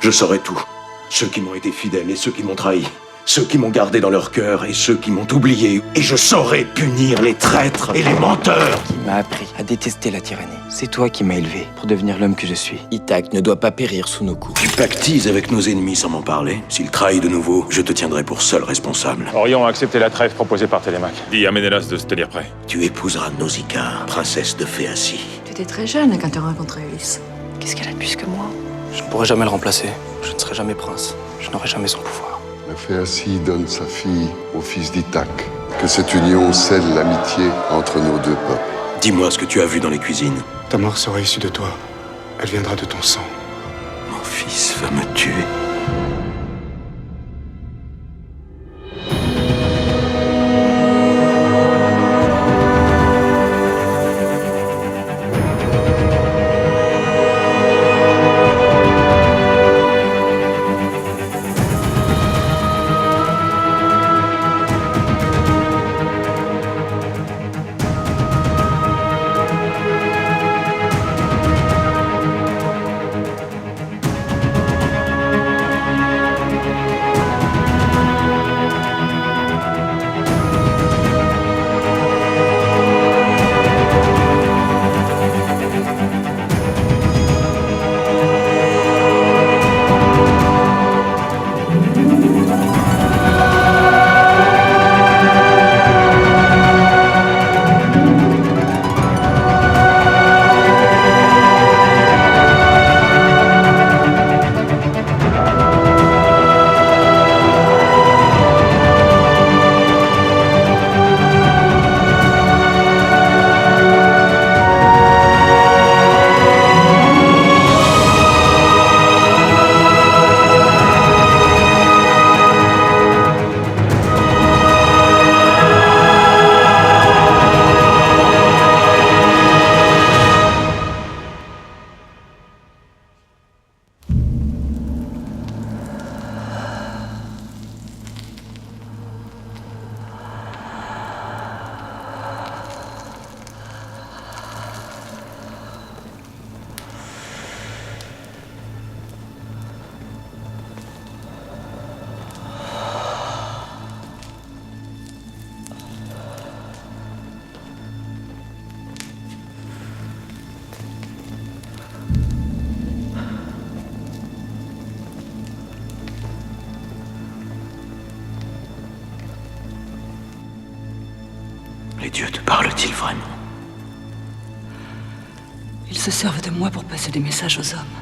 Je saurai tout. Ceux qui m'ont été fidèles et ceux qui m'ont trahi. Ceux qui m'ont gardé dans leur cœur et ceux qui m'ont oublié. Et je saurai punir les traîtres et les menteurs. Qui m'a appris à détester la tyrannie. C'est toi qui m'as élevé pour devenir l'homme que je suis. Ithac ne doit pas périr sous nos coups. Tu pactises avec nos ennemis sans m'en parler. S'ils trahissent de nouveau, je te tiendrai pour seul responsable. Orion a accepté la trêve proposée par Télémaque. Dis à Ménélas de se tenir prêt. Tu épouseras Nausicaa, princesse de Phéacie. Tu étais très jeune quand tu as rencontré Ulysse. Qu'est-ce qu'elle a de plus que moi? Je ne pourrai jamais le remplacer. Je ne serai jamais prince. Je n'aurai jamais son pouvoir. La Phéacie donne sa fille au fils d'Ithac. Que cette union scelle l'amitié entre nos deux peuples. Dis-moi ce que tu as vu dans les cuisines. Ta mort sera issue de toi. Elle viendra de ton sang. Mon fils va me tuer. Les dieux te parlent-ils vraiment? Ils se servent de moi pour passer des messages aux hommes.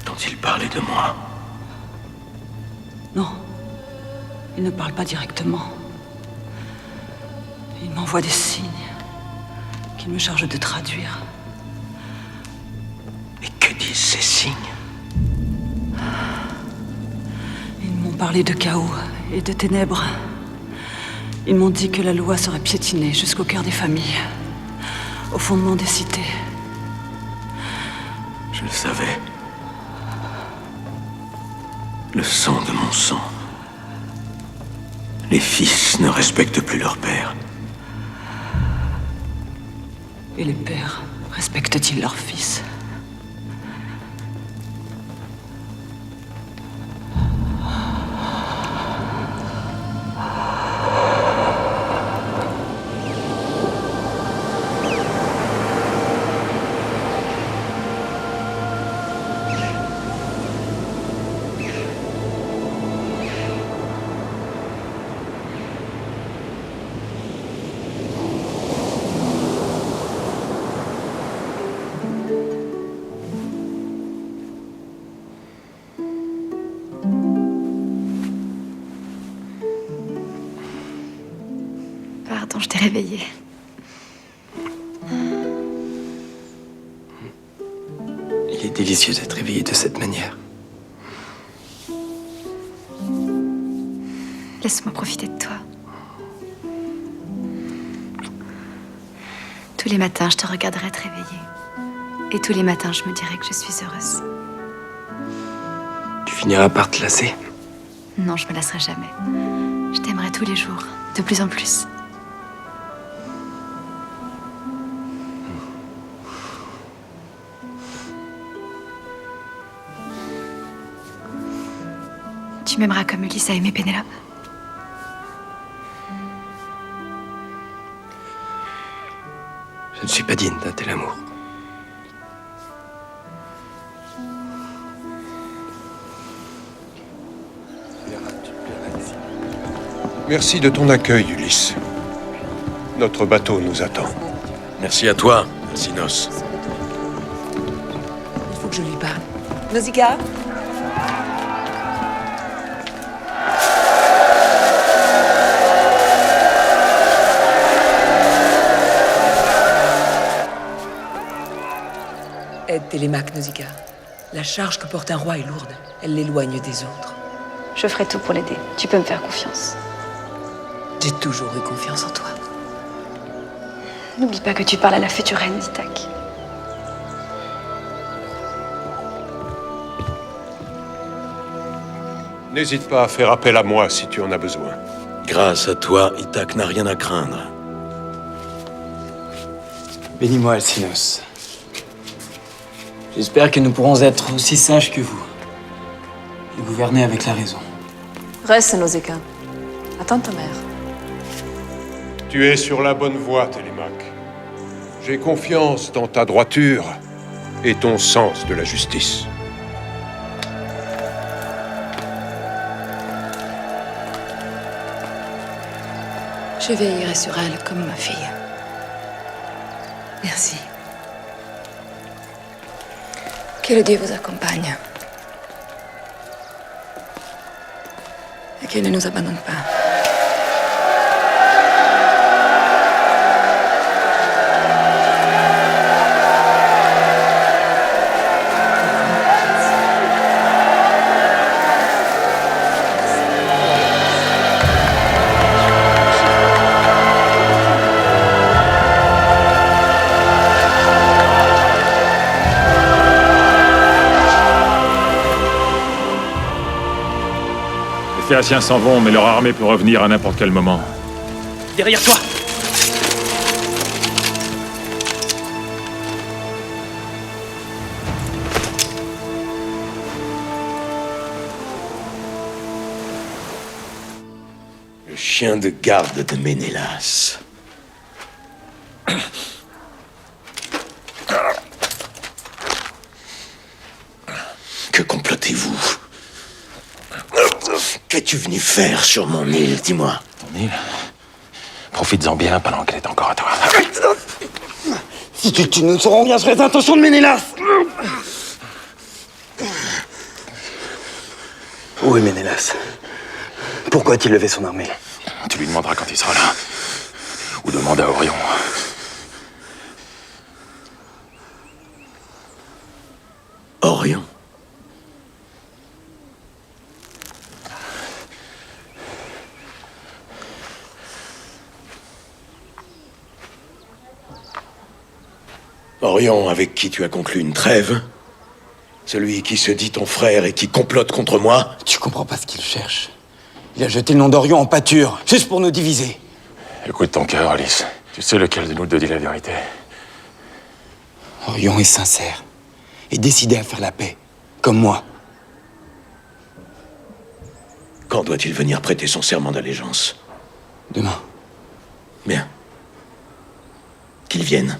T'ont-ils parlé de moi? Non, ils ne parlent pas directement. Ils m'envoient des signes qu'ils me chargent de traduire. Et que disent ces signes? Ils m'ont parlé de chaos et de ténèbres. Ils m'ont dit que la loi serait piétinée jusqu'au cœur des familles, au fondement des cités. Je le savais. Le sang de mon sang. Les fils ne respectent plus leur père. Et les pères respectent-ils leurs fils? Pardon, je t'ai réveillée. Il est délicieux d'être réveillé de cette manière. Laisse-moi profiter de toi. Tous les matins, je te regarderai te réveiller. Et tous les matins, je me dirai que je suis heureuse. Tu finiras par te lasser. Non, je me lasserai jamais. Je t'aimerai tous les jours, de plus en plus. tu m'aimeras comme Ulysse a aimé Pénélope. Je ne suis pas digne d'un tel amour. Merci de ton accueil, Ulysse. Notre bateau nous attend. Merci à toi, Alcinos. Il faut que je lui parle. Nausicaa? Aide Télémaque, Nausicaa. La charge que porte un roi est lourde. Elle l'éloigne des autres. Je ferai tout pour l'aider. Tu peux me faire confiance. J'ai toujours eu confiance en toi. N'oublie pas que tu parles à la future reine d'Ithaque. N'hésite pas à faire appel à moi si tu en as besoin. Grâce à toi, Ithaque n'a rien à craindre. Bénis-moi, Alcinos. J'espère que nous pourrons être aussi sages que vous. Et gouverner avec la raison. Reste, Nausicaa. Attends ta mère. Tu es sur la bonne voie, Télémaque. J'ai confiance dans ta droiture et ton sens de la justice. Je veillerai sur elle comme ma fille. Merci. Que le Dieu vous accompagne. Et qu'il ne nous abandonne pas. Les Phéaciens s'en vont, mais leur armée peut revenir à n'importe quel moment. Derrière toi! Le chien de garde de Ménélas. Que complotez-vous? Qu'es-tu venu faire sur mon île, dis-moi? Ton île? Profites-en bien pendant qu'elle est encore à toi. Si tu le tues, nous saurons bien sur les intentions de Ménélas! Où est Ménélas? Pourquoi a-t-il levé son armée? Tu lui demanderas quand il sera là. Ou demande à Orion. Orion. Orion, avec qui tu as conclu une trêve? Celui qui se dit ton frère et qui complote contre moi? Tu comprends pas ce qu'il cherche. Il a jeté le nom d'Orion en pâture, juste pour nous diviser. Écoute ton cœur, Alice. Tu sais lequel de nous deux dit la vérité. Orion est sincère et décidé à faire la paix, comme moi. Quand doit-il venir prêter son serment d'allégeance? Demain. Bien. Qu'il vienne.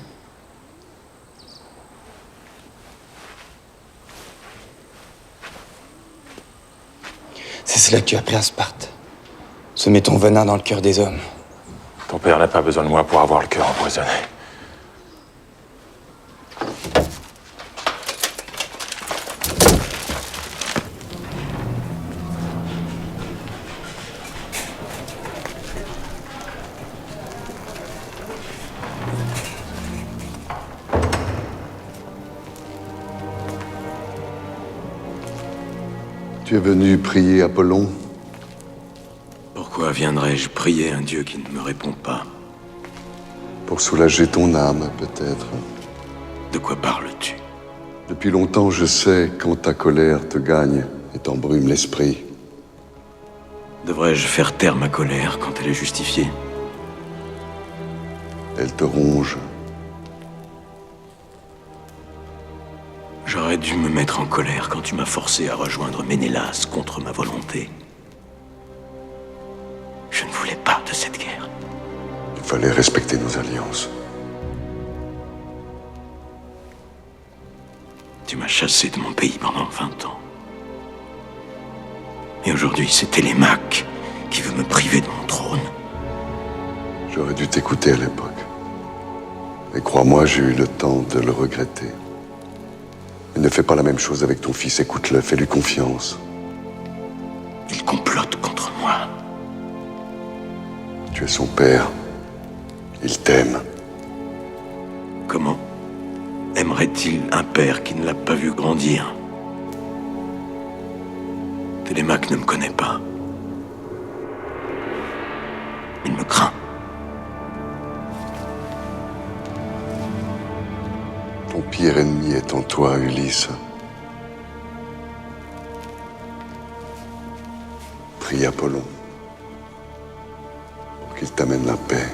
C'est cela que tu as appris à Sparte. Semer ton venin dans le cœur des hommes. Ton père n'a pas besoin de moi pour avoir le cœur empoisonné. Tu es venu prier Apollon? Pourquoi viendrais-je prier un dieu qui ne me répond pas? Pour soulager ton âme, peut-être. De quoi parles-tu? Depuis longtemps, je sais quand ta colère te gagne et t'embrume l'esprit. Devrais-je faire taire ma colère quand elle est justifiée? Elle te ronge. J'aurais dû me mettre en colère quand tu m'as forcé à rejoindre Ménélas contre ma volonté. fallait respecter nos alliances. Tu m'as chassé de mon pays pendant 20 ans. Et aujourd'hui, c'est Télémaque qui veut me priver de mon trône. J'aurais dû t'écouter à l'époque. Et crois-moi, j'ai eu le temps de le regretter. Mais ne fais pas la même chose avec ton fils, écoute-le, fais-lui confiance. Il complote contre moi. Tu es son père. Il t'aime. Comment aimerait-il un père qui ne l'a pas vu grandir? Télémaque ne me connaît pas. Il me craint. Ton pire ennemi est en toi, Ulysse. Prie Apollon pour qu'il t'amène la paix.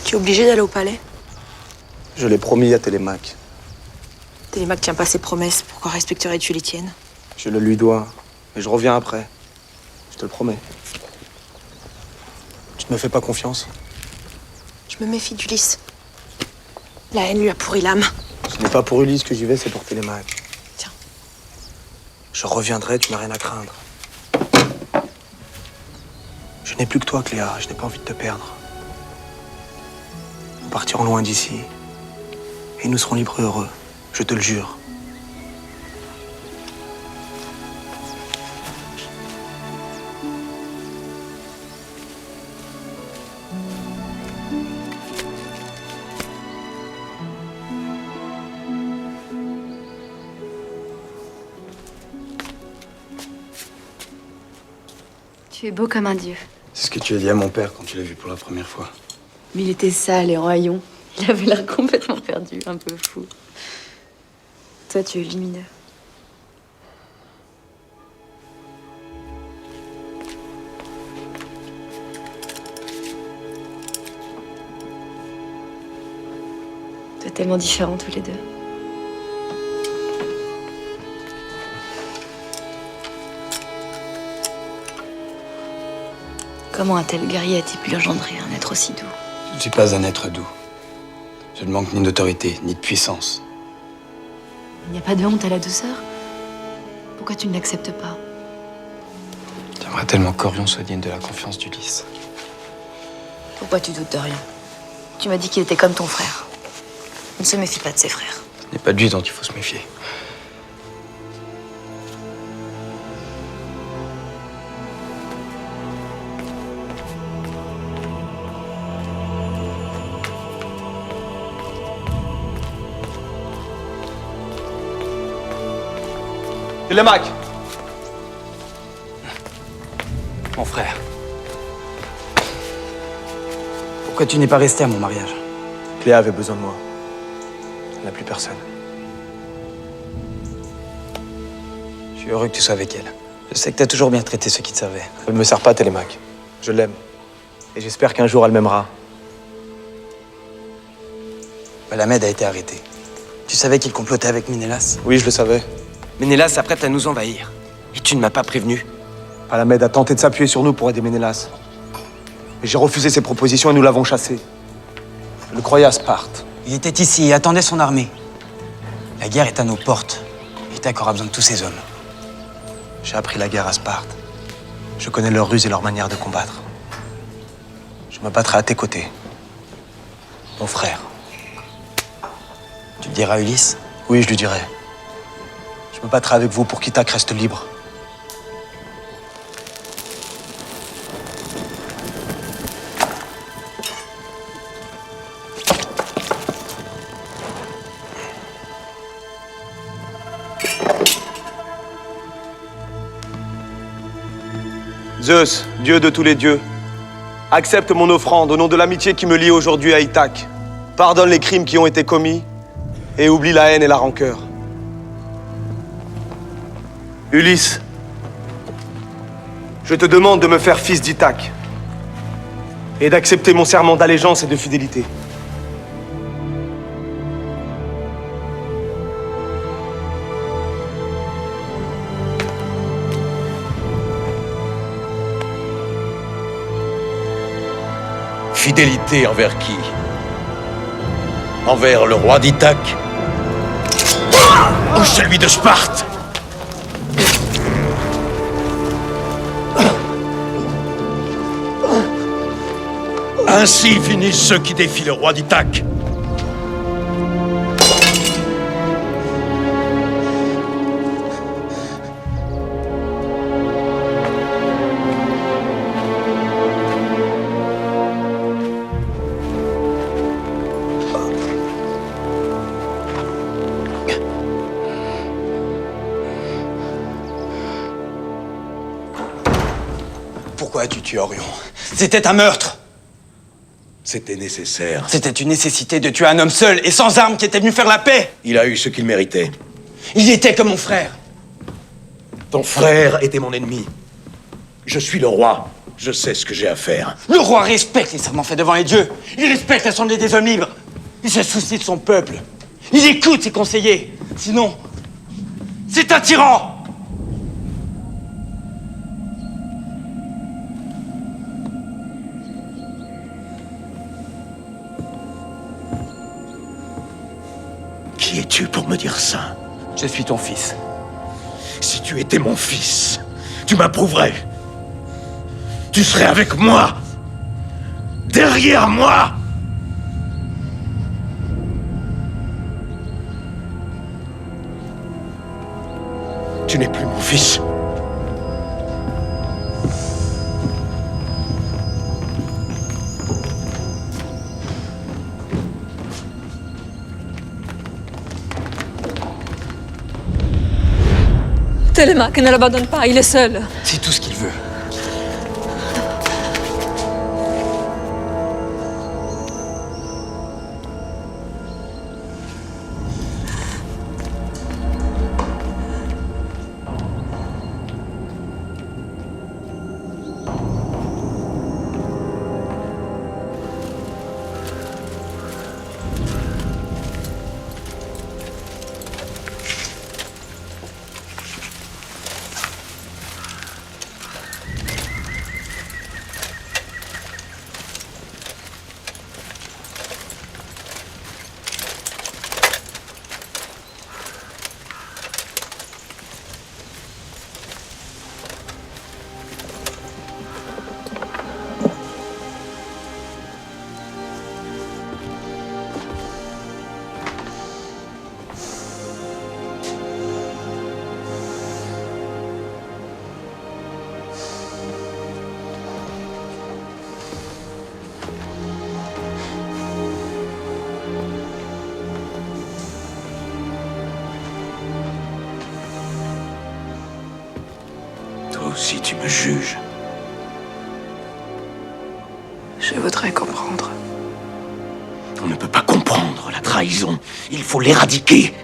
Tu es obligé d'aller au palais? Je l'ai promis à Télémaque. Télémaque tient pas ses promesses. Pourquoi respecterais-tu les tiennes? Je le lui dois, mais je reviens après. Je te le promets. Tu ne me fais pas confiance? Je me méfie d'Ulysse. La haine lui a pourri l'âme. Ce n'est pas pour Ulysse que j'y vais, c'est pour Télémaque. Tiens. Je reviendrai, tu n'as rien à craindre. Je n'ai plus que toi, Cléa, je n'ai pas envie de te perdre. Nous partirons loin d'ici. Et nous serons libres et heureux, je te le jure. Tu es beau comme un dieu. C'est ce que tu as dit à mon père quand tu l'as vu pour la première fois. Mais il était sale et royaume. Il avait l'air complètement perdu, un peu fou. Toi, tu es lumineux. T'es tellement différents tous les deux. Comment un tel guerrier a-t-il pu engendrer un être aussi doux? Je ne suis pas un être doux. Je ne manque ni d'autorité, ni de puissance. Il n'y a pas de honte à la douceur? Pourquoi tu ne l'acceptes pas? J'aimerais tellement qu'Orion soit digne de la confiance d'Ulysse. Pourquoi tu doutes de rien? Tu m'as dit qu'il était comme ton frère. On ne se méfie pas de ses frères. Ce n'est pas de lui dont il faut se méfier. Télémaque! Mon frère. Pourquoi tu n'es pas resté à mon mariage? Cléa avait besoin de moi. Elle n'a plus personne. Je suis heureux que tu sois avec elle. Je sais que tu as toujours bien traité ceux qui te servaient. Elle ne me sert pas, Télémaque. Je l'aime. Et j'espère qu'un jour elle m'aimera. Palamède a été arrêté. Tu savais qu'il complotait avec Ménélas? Oui, je le savais. Ménélas s'apprête à nous envahir. Et tu ne m'as pas prévenu. Palamède a tenté de s'appuyer sur nous pour aider Ménélas. Mais j'ai refusé ses propositions et nous l'avons chassé. Je le croyais à Sparte. Il était ici et attendait son armée. La guerre est à nos portes. Et Ithaque aura besoin de tous ses hommes. J'ai appris la guerre à Sparte. Je connais leurs ruses et leur manière de combattre. Je me battrai à tes côtés. Mon frère. Tu le diras à Ulysse? Oui, je lui dirai. Je me battrai avec vous pour qu'Ithaque reste libre. Zeus, dieu de tous les dieux, accepte mon offrande au nom de l'amitié qui me lie aujourd'hui à Ithaque. Pardonne les crimes qui ont été commis et oublie la haine et la rancœur. Ulysse, je te demande de me faire fils d'Ithaque et d'accepter mon serment d'allégeance et de fidélité. Fidélité envers qui? Envers le roi d'Ithaque? Ou celui de Sparte? Ainsi finissent ceux qui défient le roi d'Ithaque. Pourquoi as-tu tué Orion? C'était un meurtre! C'était nécessaire. C'était une nécessité de tuer un homme seul et sans armes qui était venu faire la paix! Il a eu ce qu'il méritait. Il était comme mon frère! Ton frère était mon ennemi. Je suis le roi. Je sais ce que j'ai à faire. Le roi respecte les serments faits devant les dieux. Il respecte l'assemblée des hommes libres. Il se soucie de son peuple. Il écoute ses conseillers. Sinon, c'est un tyran! Qui es-tu pour me dire ça? Je suis ton fils. Si tu étais mon fils, tu m'approuverais. Tu serais avec moi. Derrière moi. Tu n'es plus mon fils. Télémaque, ne l'abandonne pas, il est seul. C'est tout ce qu'il veut. Si tu me juges. Je voudrais comprendre. On ne peut pas comprendre la trahison. Il faut l'éradiquer.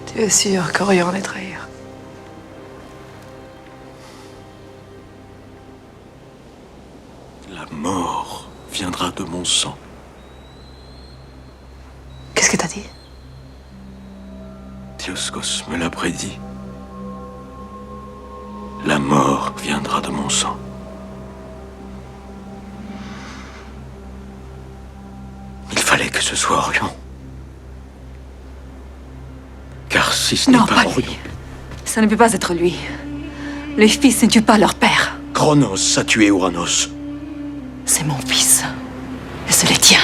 Tu es sûr qu'Orion allait trahir? La mort viendra de mon sang. Qu'est-ce que t'as dit? Dioscos me l'a prédit. La mort viendra de mon sang. Il fallait que ce soit Orion. Car si ce n'est pas Orion... Lui. Ça ne peut pas être lui. Les fils ne tuent pas leur père. Chronos a tué Ouranos. C'est mon fils. Et c'est le tien.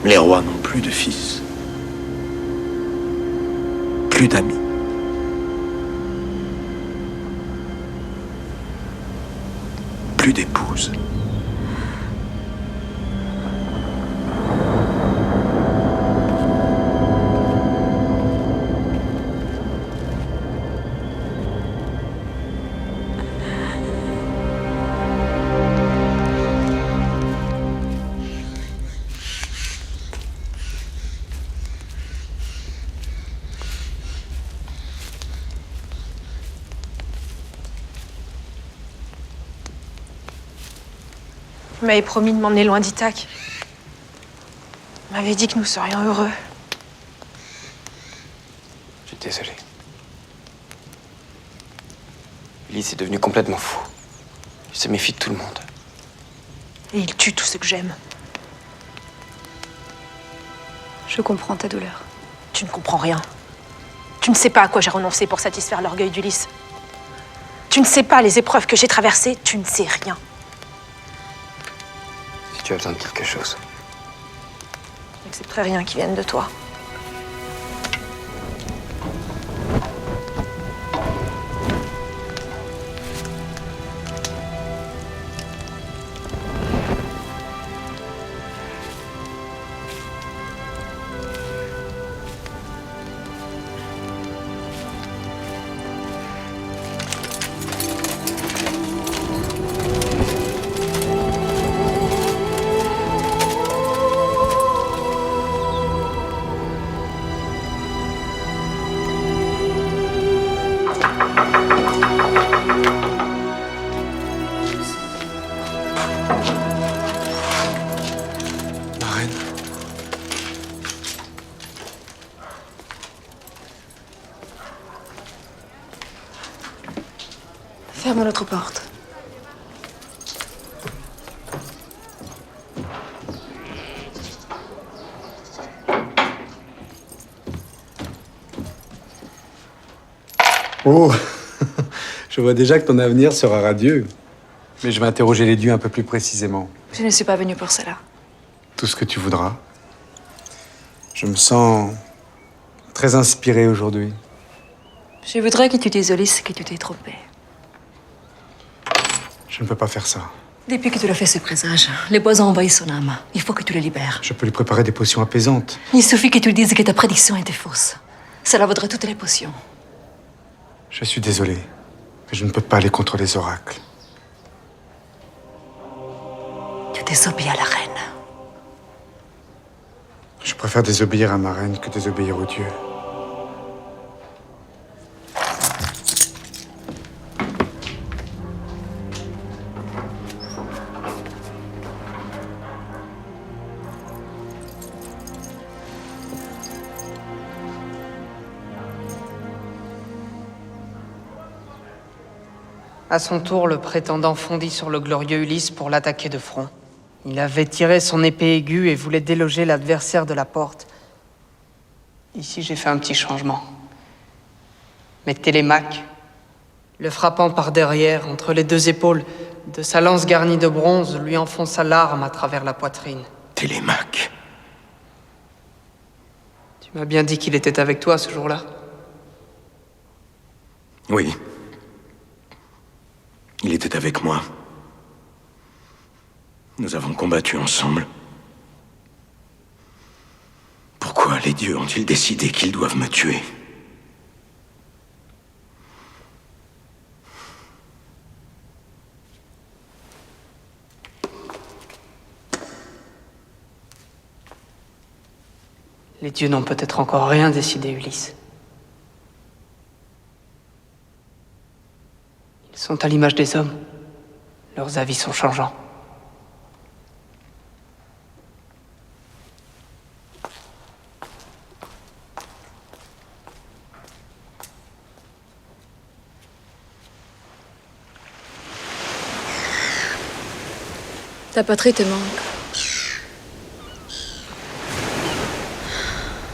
Les rois n'ont plus de fils. Plus d'amis. Plus d'épouses. Vous m'avez promis de m'emmener loin d'Ithaque. Vous m'avez dit que nous serions heureux. désolé. Ulysse est devenu complètement fou. Il se méfie de tout le monde. Et il tue tout ce que j'aime. Je comprends ta douleur. Tu ne comprends rien. Tu ne sais pas à quoi j'ai renoncé pour satisfaire l'orgueil d'Ulysse. Tu ne sais pas les épreuves que j'ai traversées. Tu ne sais rien. Si tu as besoin de quelque chose. Je n'accepterai rien qui vienne de toi. Ferme l'autre porte. Oh, je vois déjà que ton avenir sera radieux. Mais je vais interroger les dieux un peu plus précisément. Je ne suis pas venue pour cela. Tout ce que tu voudras. Je me sens très inspiré aujourd'hui. Je voudrais que tu dises Ulysse que tu t'es trompé. Je ne peux pas faire ça. Depuis que tu l'as fait ce présage, les poisons ont envahi son âme. Il faut que tu le libères. Je peux lui préparer des potions apaisantes. Il suffit que tu dises que ta prédiction était fausse. Cela vaudrait toutes les potions. Je suis désolé, mais je ne peux pas aller contre les oracles. Tu désobéis à la reine. Je préfère désobéir à ma reine que désobéir aux dieux. À son tour, le prétendant fondit sur le glorieux Ulysse pour l'attaquer de front. Il avait tiré son épée aiguë et voulait déloger l'adversaire de la porte. Ici, j'ai fait un petit changement. Mais Télémaque, le frappant par derrière, entre les deux épaules, de sa lance garnie de bronze, lui enfonça l'arme à travers la poitrine. Télémaque. Tu m'as bien dit qu'il était avec toi ce jour-là. Oui. Il était avec moi. Nous avons combattu ensemble. Pourquoi les dieux ont-ils décidé qu'ils doivent me tuer? Les dieux n'ont peut-être encore rien décidé, Ulysse. Ils sont à l'image des hommes. Leurs avis sont changeants. Ta patrie te manque.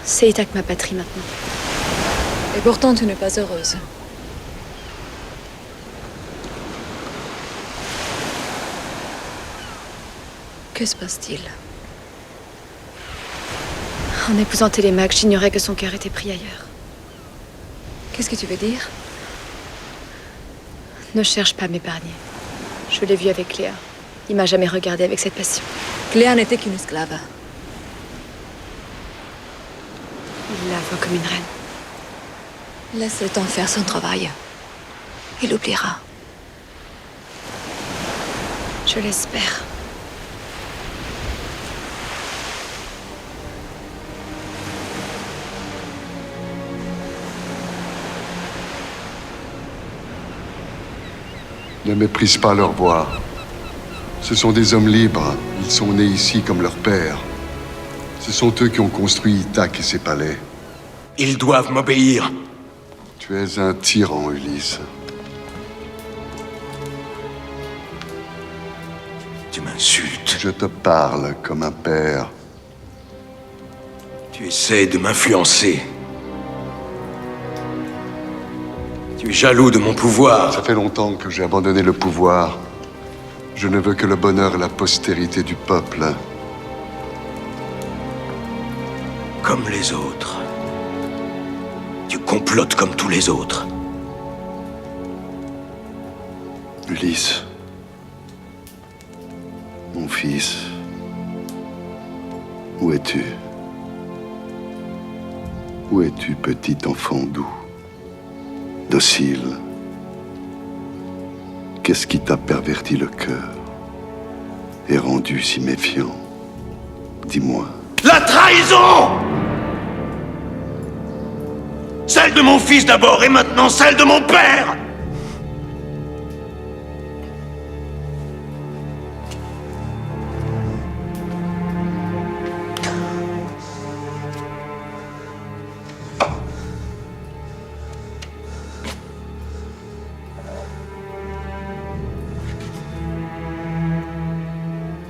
C'est Ithaque ma patrie maintenant. Et pourtant tu n'es pas heureuse. Que se passe-t-il? En épousant Télémaque, j'ignorais que son cœur était pris ailleurs. Qu'est-ce que tu veux dire? Ne cherche pas à m'épargner. Je l'ai vu avec Cléa. Il m'a jamais regardé avec cette passion. Cléa n'était qu'une esclave. Il la voit comme une reine. Laisse le temps faire son travail. Il oubliera. Je l'espère. Ne méprise pas leur voix. Ce sont des hommes libres. Ils sont nés ici comme leur père. Ce sont eux qui ont construit Ithaque et ses palais. Ils doivent m'obéir. Tu es un tyran, Ulysse. Tu m'insultes. Je te parle comme un père. Tu essaies de m'influencer. Tu es jaloux de mon pouvoir. Ça fait longtemps que j'ai abandonné le pouvoir. Je ne veux que le bonheur et la postérité du peuple. Comme les autres. Tu complotes comme tous les autres. Ulysse. Mon fils. Où es-tu? Où es-tu, petit enfant doux, docile? Qu'est-ce qui t'a perverti le cœur et rendu si méfiant? Dis-moi. La trahison! Celle de mon fils d'abord et maintenant celle de mon père!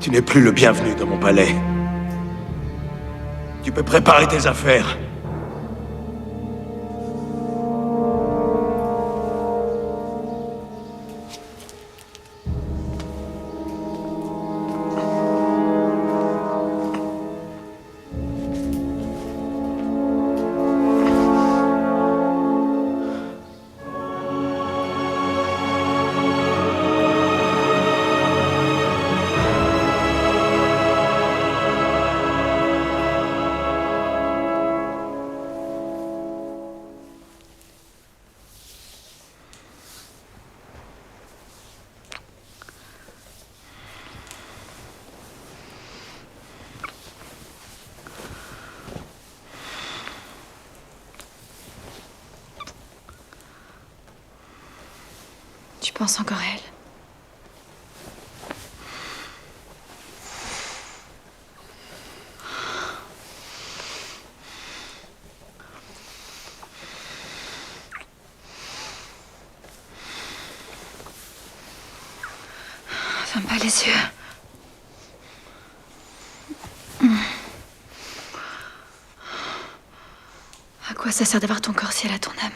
Tu n'es plus le bienvenu dans mon palais. Tu peux préparer tes affaires. Tu penses encore à elle? Ferme pas les yeux. À quoi ça sert d'avoir ton corps si elle a ton âme?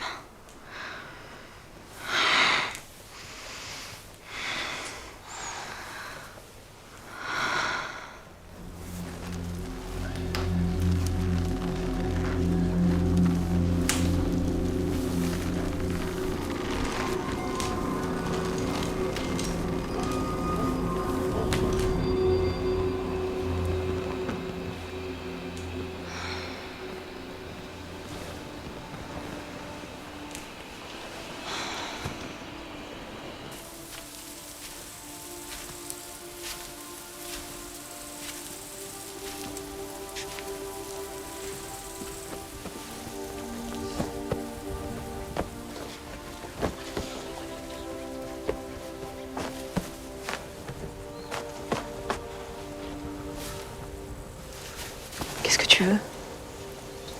Qu'est-ce que tu veux?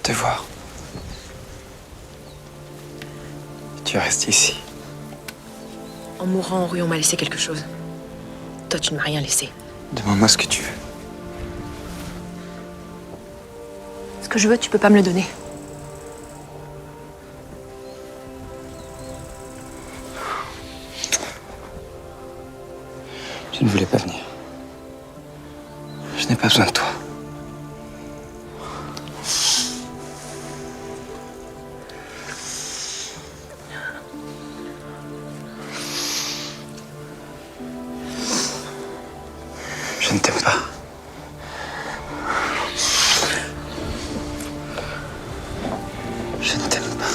Te voir. Tu restes ici. En mourant en rue, on m'a laissé quelque chose. Toi, tu ne m'as rien laissé. Demande-moi ce que tu veux. Ce que je veux, tu peux pas me le donner. Tu ne voulais pas venir. Je n'ai pas besoin de toi. Je ne t'aime pas. Je ne t'aime pas.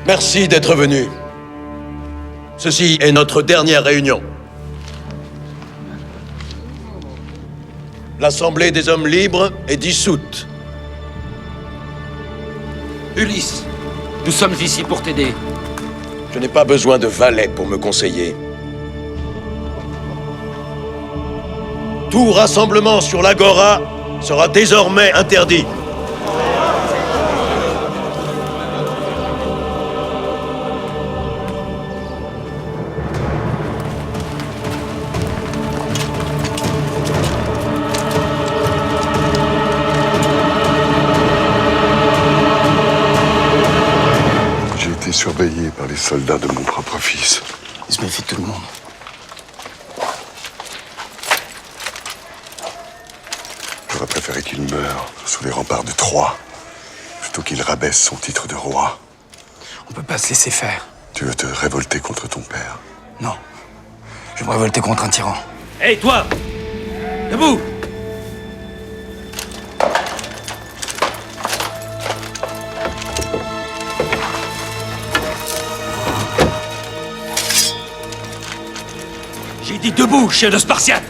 Merci d'être venu. Ceci est notre dernière réunion. L'Assemblée des hommes libres est dissoute. Ulysse, nous sommes ici pour t'aider. Je n'ai pas besoin de valets pour me conseiller. Tout rassemblement sur l'Agora sera désormais interdit. J'ai été surveillé par les soldats de mon propre fils. Il se méfie de tout le monde. J'aurais préféré qu'il meure sous les remparts de Troie, plutôt qu'il rabaisse son titre de roi. On peut pas se laisser faire. Tu veux te révolter contre ton père? Non. Je vais me révolter contre un tyran. Hé, toi! Debout! J'ai dit debout, chien de Spartiate!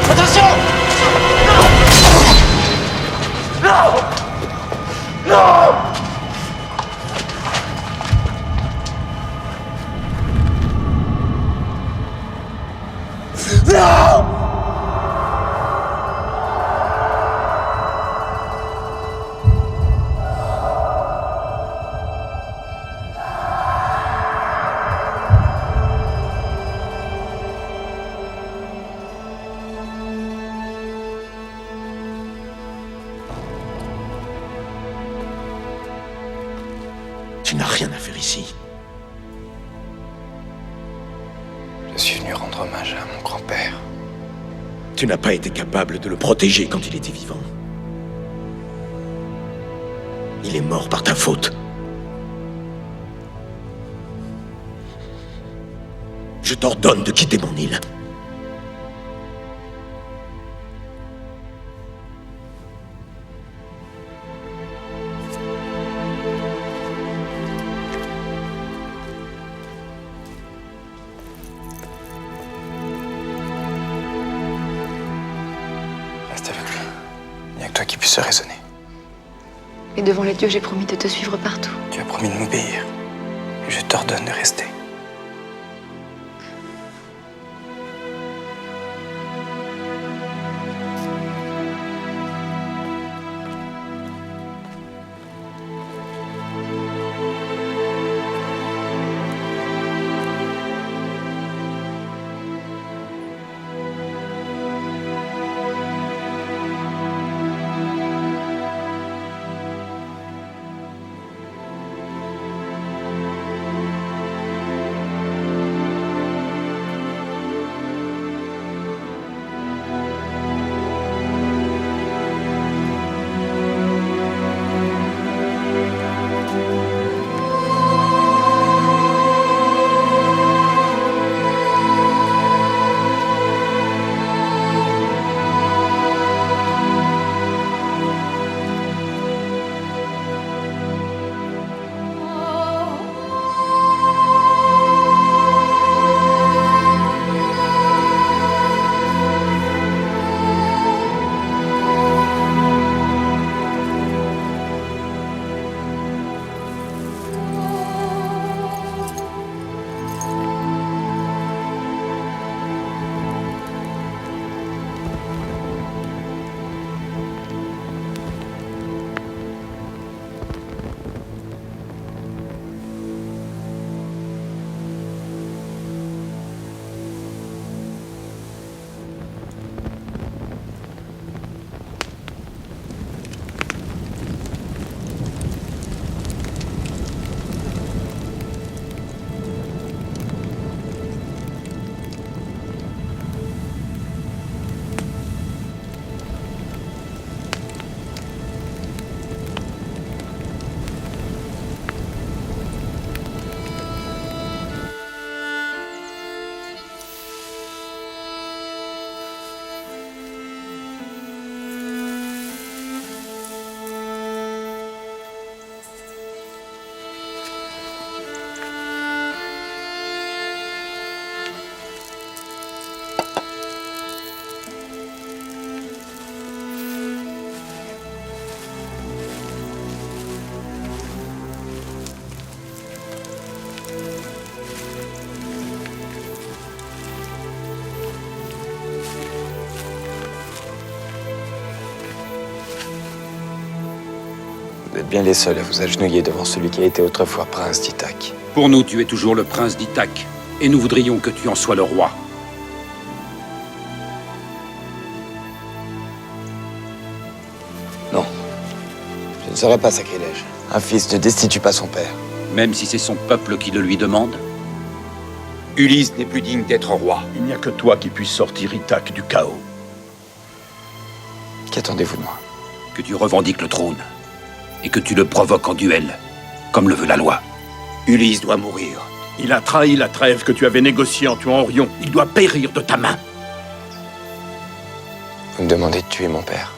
Attention! Non! Non! Non! Tu n'as rien à faire ici. Je suis venu rendre hommage à mon grand-père. Tu n'as pas été capable de le protéger quand il était vivant. Il est mort par ta faute. Je t'ordonne de quitter mon île. Reste avec lui. Il n'y a que toi qui puisse raisonner. Et devant les dieux, j'ai promis de te suivre partout. Tu as promis de m'obéir. Et je t'ordonne de rester. Vous êtes bien les seuls à vous agenouiller devant celui qui a été autrefois prince d'Ithaque. Pour nous, tu es toujours le prince d'Ithaque, et nous voudrions que tu en sois le roi. Non. Je ne serai pas sacrilège. Un fils ne destitue pas son père. Même si c'est son peuple qui le lui demande? Ulysse n'est plus digne d'être roi. Il n'y a que toi qui puisses sortir Ithaque du chaos. Qu'attendez-vous de moi? Que tu revendiques le trône, et que tu le provoques en duel, comme le veut la loi. Ulysse doit mourir. Il a trahi la trêve que tu avais négociée en tuant Orion. Il doit périr de ta main. Vous me demandez de tuer mon père.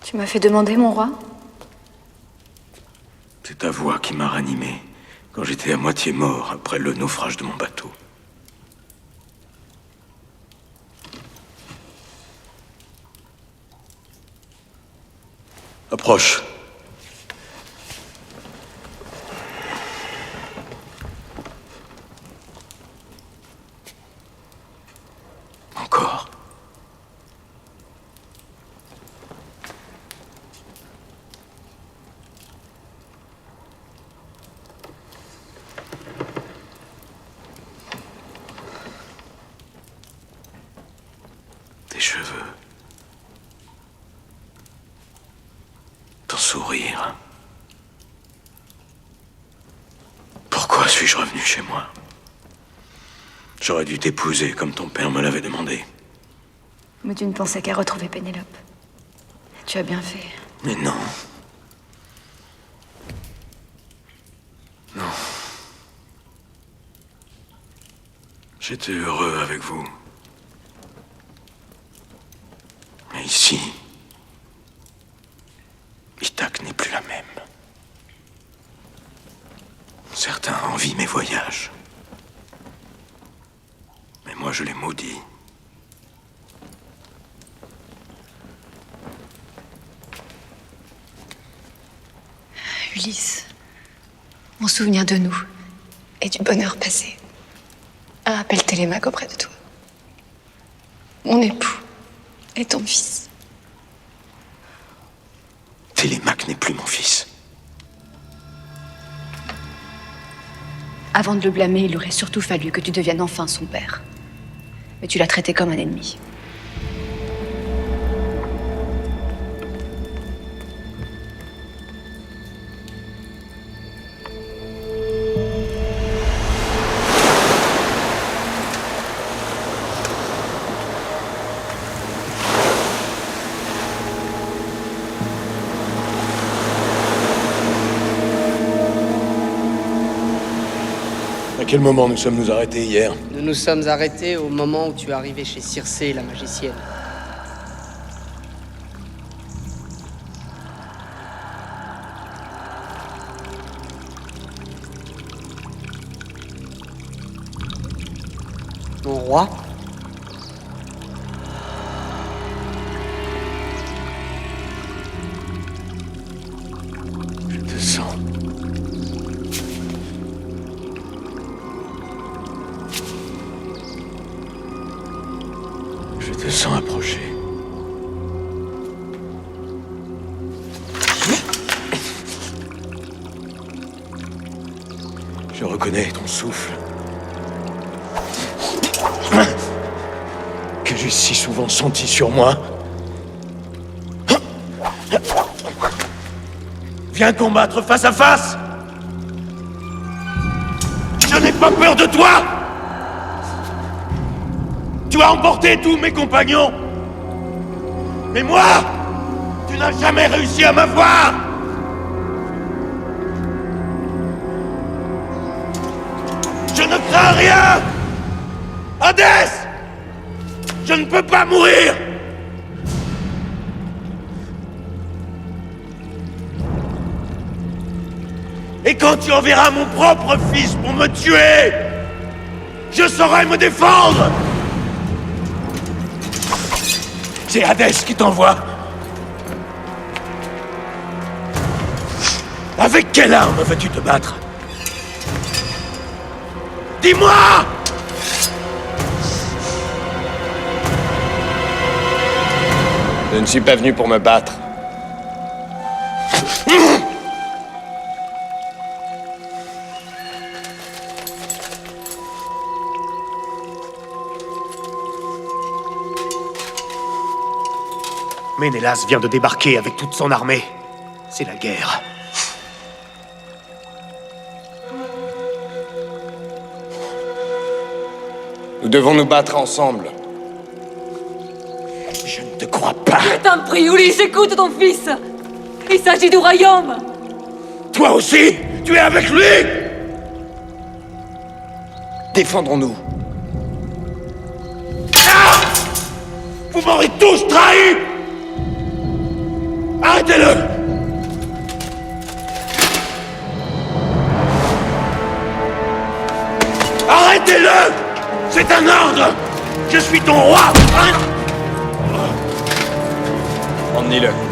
Tu m'as fait demander, mon roi? C'est ta voix qui m'a ranimé quand j'étais à moitié mort après le naufrage de mon bateau. Approche. Encore. Tes cheveux. Ton sourire. Pourquoi suis-je revenu chez moi? J'aurais dû t'épouser comme ton père me l'avait demandé. Mais tu ne pensais qu'à retrouver Pénélope. Tu as bien fait. Mais non. Non. J'étais heureux avec vous. Mais ici, Ithaque n'est plus la même. Certains envient mes voyages. Mais moi, je les maudis. Ulysse, mon souvenir de nous et du bonheur passé appelle Télémaque auprès de toi. Mon époux et ton fils. Télémaque n'est plus mon fils. Avant de le blâmer, il aurait surtout fallu que tu deviennes enfin son père. Mais tu l'as traité comme un ennemi. À quel moment nous sommes-nous arrêtés hier? Nous nous sommes arrêtés au moment où tu es arrivé chez Circé, la magicienne. Mon roi? Je te sens. Je te sens approcher. Je reconnais ton souffle. Que j'ai si souvent senti sur moi. Viens combattre face à face. Je n'ai pas peur de toi. Tu as emporté tous mes compagnons. Mais moi, tu n'as jamais réussi à m'avoir. Je ne crains rien. Hadès, je ne peux pas mourir. Et quand tu enverras mon propre fils pour me tuer, je saurai me défendre. C'est Hadès qui t'envoie. Avec quelle arme veux-tu te battre? Dis-moi! Je ne suis pas venu pour me battre. Ménélas vient de débarquer avec toute son armée. C'est la guerre. Nous devons nous battre ensemble. Je ne te crois pas. Je t'en prie, Ulysse, écoute ton fils. Il s'agit du royaume. Toi aussi, tu es avec lui. Défendons-nous. Ah! Vous m'aurez tous trahi. Arrêtez-le. Arrêtez-le. C'est un ordre. Je suis ton roi. Emmenez-le.